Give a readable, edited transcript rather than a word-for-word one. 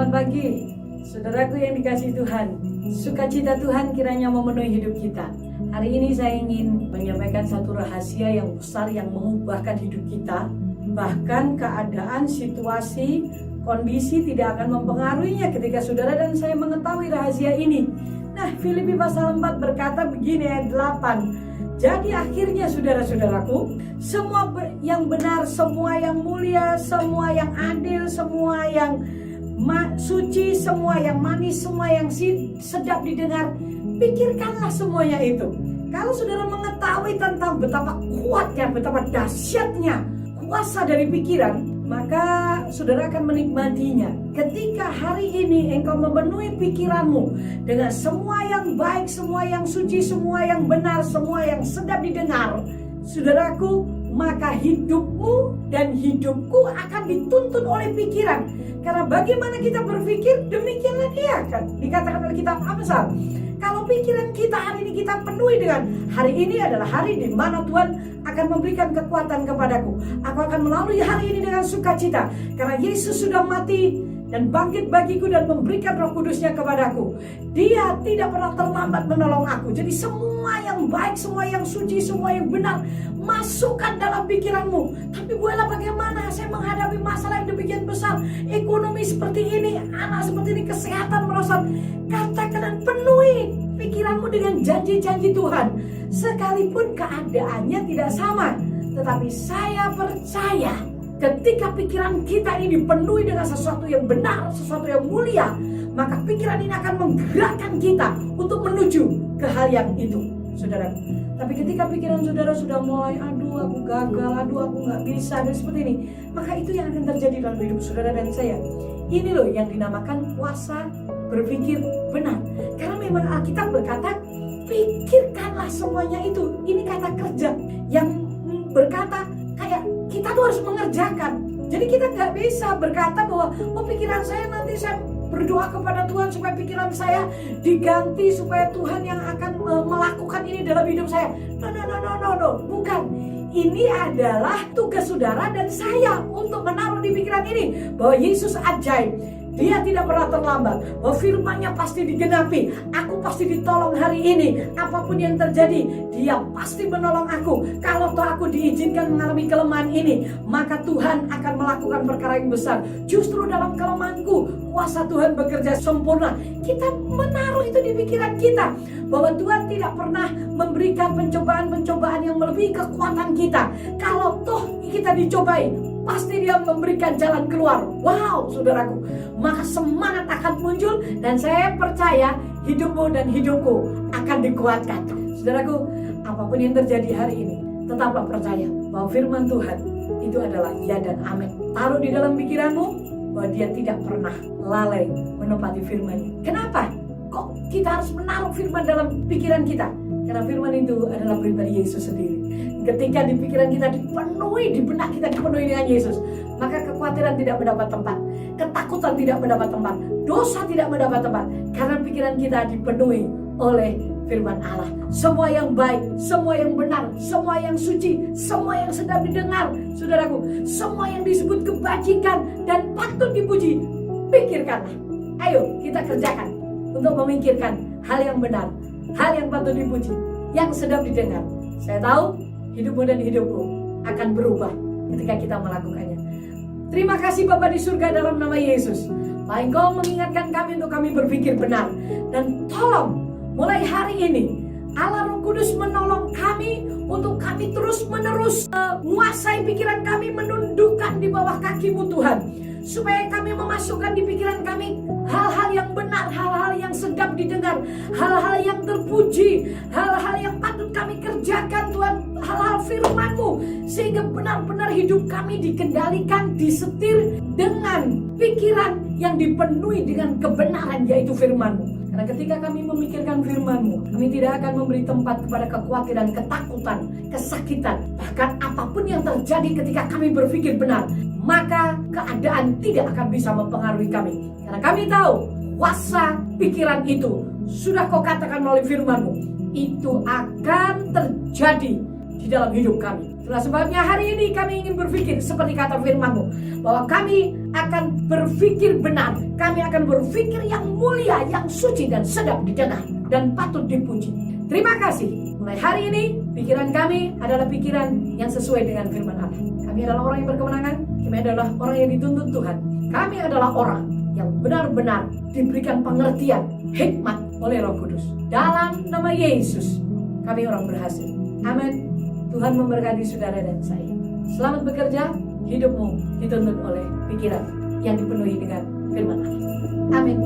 Selamat pagi, saudaraku yang dikasihi Tuhan. Sukacita Tuhan kiranya memenuhi hidup kita. Hari ini saya ingin menyampaikan satu rahasia yang besar yang mengubahkan hidup kita. Bahkan keadaan, situasi, kondisi tidak akan mempengaruhinya ketika saudara dan saya mengetahui rahasia ini. Nah, Filipi pasal 4 berkata begini ayat 8. Jadi akhirnya saudara-saudaraku, semua yang benar, semua yang mulia, semua yang adil, semua yang suci, semua yang manis, semua yang sedap didengar, pikirkanlah semuanya itu. Kalau saudara mengetahui tentang betapa kuatnya, betapa dahsyatnya kuasa dari pikiran, maka saudara akan menikmatinya. Ketika hari ini engkau memenuhi pikiranmu dengan semua yang baik, semua yang suci, semua yang benar, semua yang sedap didengar, saudaraku, maka hidupmu dan hidupku akan dituntun oleh pikiran. Karena bagaimana kita berpikir, demikianlah dia kan. Dikatakan oleh kitab Amsal, kalau pikiran kita hari ini kita penuhi dengan hari ini adalah hari di mana Tuhan akan memberikan kekuatan kepadaku. Aku akan melalui hari ini dengan sukacita karena Yesus sudah mati dan bangkit bagiku dan memberikan Roh Kudusnya kepadaku. Dia tidak pernah terlambat menolong aku. Jadi semua yang baik, semua yang suci, semua yang benar, masukkan dalam pikiranmu. Tapi buatlah bagaimana saya menghadapi masalah yang demikian besar, ekonomi seperti ini, anak seperti ini, kesehatan merosot. Katakan dan penuhi pikiranmu dengan janji-janji Tuhan. Sekalipun keadaannya tidak sama, tetapi saya percaya ketika pikiran kita ini dipenuhi dengan sesuatu yang benar, sesuatu yang mulia, maka pikiran ini akan menggerakkan kita untuk menuju ke hal yang itu, saudara. Tapi ketika pikiran saudara sudah mulai, aduh aku gagal, aduh aku gak bisa, dan seperti ini, maka itu yang akan terjadi dalam hidup saudara dan saya. Ini loh yang dinamakan kuasa berpikir benar. Karena memang Alkitab berkata, pikirkanlah semuanya itu. Ini kata kerja yang berkata kayak kita tuh harus mengerjakan. Jadi kita nggak bisa berkata bahwa pikiran saya nanti saya berdoa kepada Tuhan supaya pikiran saya diganti, supaya Tuhan yang akan melakukan ini dalam hidup saya. No, bukan. Ini adalah tugas saudara dan saya untuk menaruh di pikiran ini bahwa Yesus ajaib. Dia tidak pernah terlambat, bahwa firman-Nya pasti digenapi. Aku pasti ditolong hari ini. Apapun yang terjadi, Dia pasti menolong aku. Kalau toh aku diizinkan mengalami kelemahan ini, maka Tuhan akan melakukan perkara yang besar. Justru dalam kelemahanku, kuasa Tuhan bekerja sempurna. Kita menaruh itu di pikiran kita, bahwa Tuhan tidak pernah memberikan pencobaan-pencobaan yang melebihi kekuatan kita. Kalau toh kita dicobai, pasti Dia memberikan jalan keluar. Wow, saudaraku, maka semangat akan muncul dan saya percaya hidupmu dan hidupku akan dikuatkan. Saudaraku, apapun yang terjadi hari ini, tetaplah percaya bahwa firman Tuhan itu adalah ya dan amin. Taruh di dalam pikiranmu bahwa Dia tidak pernah lalai menepati firman-Nya. Kenapa? Kok kita harus menaruh firman dalam pikiran kita? Karena firman itu adalah pribadi Yesus sendiri. Ketika di pikiran kita dipenuhi, di benak kita dipenuhi dengan Yesus, maka kekhawatiran tidak mendapat tempat, ketakutan tidak mendapat tempat, dosa tidak mendapat tempat. Karena pikiran kita dipenuhi oleh firman Allah. Semua yang baik, semua yang benar, semua yang suci, semua yang sedap didengar, saudaraku, semua yang disebut kebajikan dan patut dipuji, pikirkanlah. Ayo kita kerjakan untuk memikirkan hal yang benar, hal yang patut dipuji, yang sedap didengar. Saya tahu hidupmu dan hidupku akan berubah ketika kita melakukannya. Terima kasih Bapa di surga dalam nama Yesus. Engkau mengingatkan kami untuk kami berpikir benar. Dan tolong mulai hari ini Allah Roh Kudus menolong kami untuk kami terus menerus menguasai pikiran kami, menundukkan di bawah kaki-Mu Tuhan. Supaya kami memasukkan di pikiran kami hal-hal yang benar, hal-hal yang sedap didengar, hal-hal yang terpuji, hal-hal yang patut kami kerjakan Tuhan, hal-hal firman-Mu, sehingga benar-benar hidup kami dikendalikan, disetir dengan pikiran yang dipenuhi dengan kebenaran, yaitu firman-Mu. Karena ketika kami memikirkan firman-Mu, kami tidak akan memberi tempat kepada kekhawatiran, ketakutan, kesakitan, bahkan apapun yang terjadi ketika kami berpikir benar, maka keadaan tidak akan bisa mempengaruhi kami. Karena kami tahu kuasa pikiran itu sudah Kau katakan melalui firman-Mu, itu akan terjadi di dalam hidup kami. Itulah sebabnya hari ini kami ingin berpikir seperti kata firman-Mu, bahwa kami akan berpikir benar, kami akan berpikir yang mulia, yang suci dan sedap didengar dan patut dipuji. Terima kasih. Mulai hari ini pikiran kami adalah pikiran yang sesuai dengan firman Allah. Kami adalah orang yang berkemenangan, kami adalah orang yang dituntun Tuhan. Kami adalah orang yang benar-benar diberikan pengertian, hikmat oleh Roh Kudus. Dalam nama Yesus, kami orang berhasil. Amin. Tuhan memberkati saudara dan saya. Selamat bekerja, hidupmu dituntun oleh pikiran yang dipenuhi dengan firman Allah. Amin.